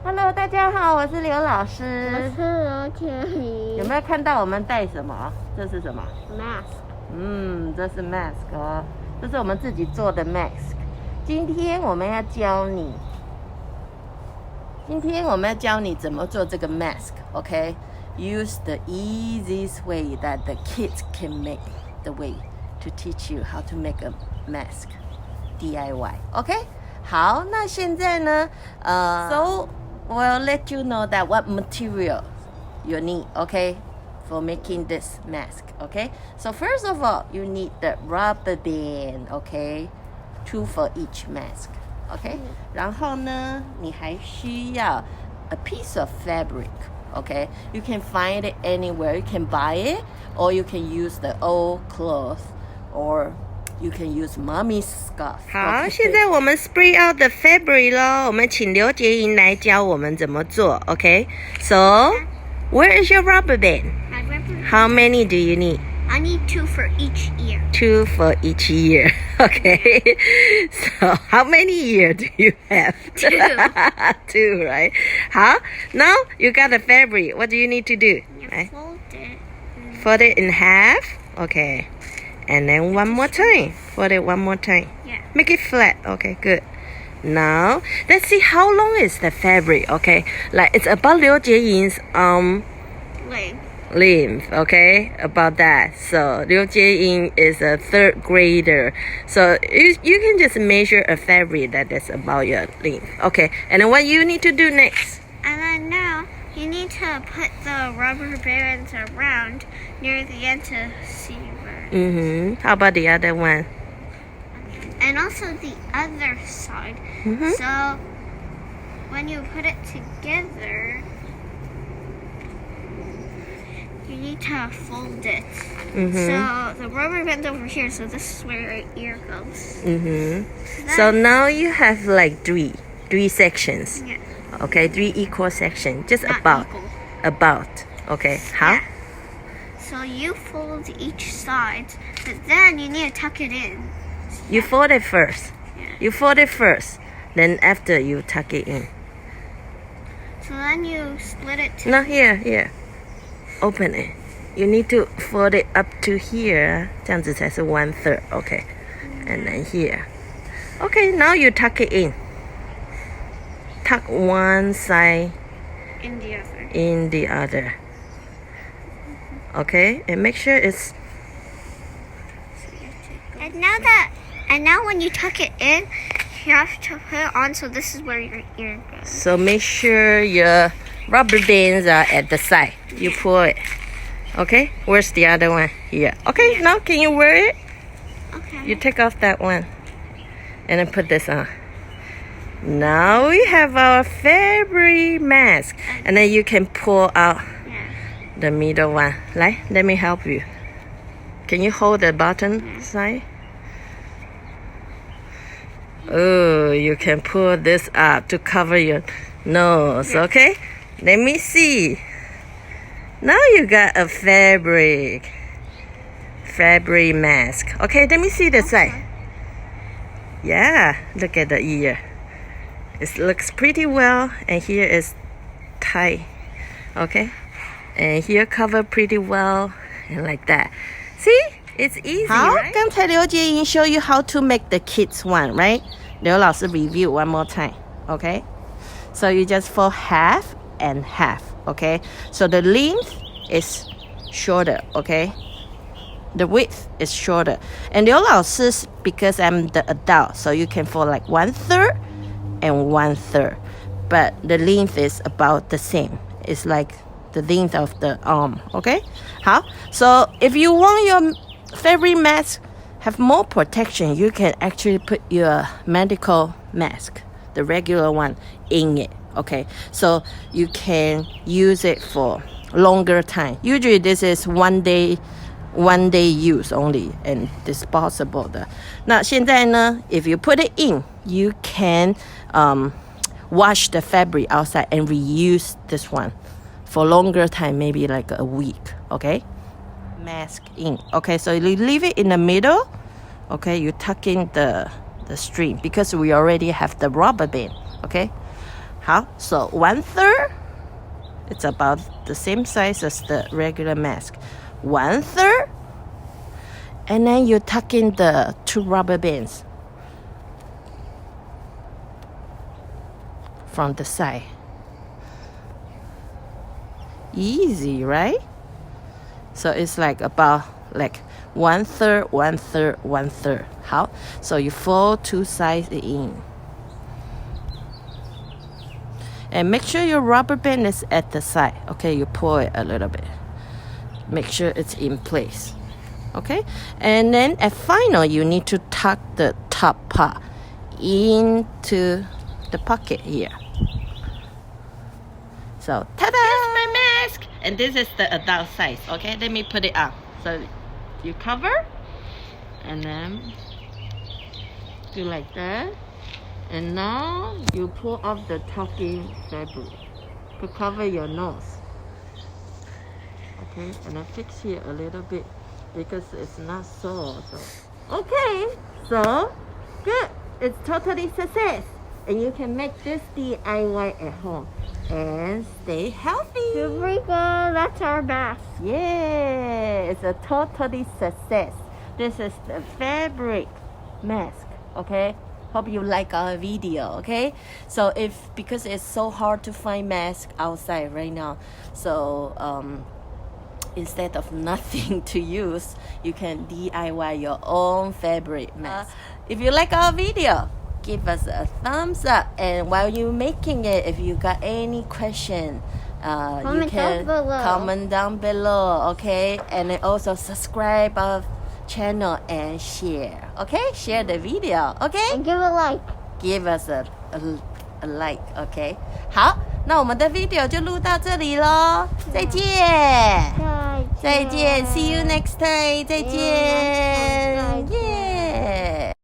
Hello，大家好，我是刘老我师。是罗天怡。有没有看到我们戴什么？这是什么？ mask？这是 mask 哦，这是我们自己做的 mask。今天我们要教你怎么做这个 mask。OK，use the easiest way that the kids can make the way to teach you how to make a mask DIY。OK，好，那现在呢，so we'll let you know that what material you need, okay, for making this mask, okay? So first of all, you need the rubber band, okay? 2 for each mask, okay? 然后呢，你还需要 a piece of fabric, okay? You can find it anywhere. You can buy it, or you can use the old cloth, or you can use mommy's scarf. 好，现在我们 spray out the fabric 咯。我们请刘洁莹来教我们怎么做。Okay, so where is your rubber band? My rubber. How many do you need? I need 2 for each ear. 2 for each ear. Okay, so how many ears do you have? 2. 2, right? 好 now you got the fabric. What do you need to do? You Right? fold it. Fold it in half. Okay. And then one more time. Fold it one more time. Yeah. Make it flat. Okay, good. Now, let's see how long is the fabric, okay? Like, it's about Liu Jieying's length, okay? About that. So, Liu Jieying is a 3rd grader. So, you can just measure a fabric that is about your length. Okay, and then what you need to do next? And then now you need to put the rubber bands around near the end to see where. How about the other one? And also the other side. So when you put it together, you need to fold it. So the rubber band's over here, so this is where your ear goes. So now you have like three sections. Yeah. Okay, 3 equal sections. Just Not about. equal. About. Okay, how? Yeah. So you fold each side, but then you need to tuck it in. You fold it first. Yeah. You fold it first. Then after you tuck it in. So then you split it to No, here. Open it. You need to fold it up to here. 这样子才是 1/3. Okay. And then here. Okay, now you tuck it in. Tuck one side in the other. in the other. Okay, and make sure it's And now when you tuck it in, you have to put it on so this is where your ear goes. so make sure your rubber bands are at the side. You pull it. Okay, where's the other one? Here. Okay, now can you wear it? Okay. You take off that one and then put this on. Now we have our fabric mask, and then you can pull out Yeah. the middle one. Let me help you. Can you hold the bottom side? Oh, you can pull this up to cover your nose, okay? Let me see. Now you got a fabric mask. Okay, let me see the side. Yeah, look at the ear. It looks pretty well, and here is tight. Okay, and here cover pretty well, and like that. See, it's easy, right? 刚才刘洁莹 show you how to make the kids one, right? 刘老师 review one more time. Okay, so you just fold half and half. Okay, so the length is shorter. Okay, the width is shorter. And 刘老师 because I'm the adult, so you can fold like 1/3 and 1/3, but the length is about the same. It's like the length of the arm. Okay, 好 so if you want your fabric mask have more protection, you can actually put your medical mask, the regular one, in it. Okay, so you can use it for longer time. Usually this is one day use only and disposable 的。那现在呢 if you put it in, you can wash the fabric outside and reuse this one for longer time, maybe like a week. Okay, mask in. Okay, so you leave it in the middle. Okay, you tuck in the string because we already have the rubber band. Okay, 好 so 1/3 it's about the same size as the regular mask 1/3 and then you tuck in the 2 rubber bands from the side. Easy, right? So it's like about like 1/3 1/3 1/3 how so you fold 2 sides in and make sure your rubber band is at the side. Okay, you pull it a little bit, make sure it's in place. Okay, and then at final you need to tuck the top part into the pocket here. So ta-da! Here's my mask, and this is the adult size. Okay, let me put it up. So you cover, and then do like that, and now you pull off the tucking fabric to cover your nose. Okay, and then fix here a little bit because it's not so. Okay, so good. It's totally success, and you can make this DIY at home and stay healthy. Super good. That's our mask. Yeah, it's a totally success. This is the fabric mask. Okay, hope you like our video. Okay, so because it's so hard to find mask outside right now, so instead of nothing to use, you can DIY your own fabric mask. If you like our video, give us a thumbs up, and while you're making it, if you got any question, you can comment down below. Okay, and then also subscribe our channel and share. Okay, share the video. Okay, And give a like. give us a like. Okay， 好，那我们的 video 就录到这里咯，再见，再见，See you next time，再见，耶。